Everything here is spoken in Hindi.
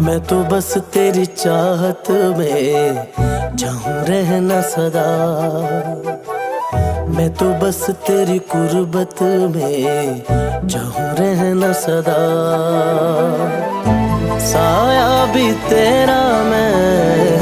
मैं तो बस तेरी चाहत में चाहूं रहना सदा। मैं तो बस तेरी कुर्बत में चाहूं रहना सदा। साया भी तेरा मैं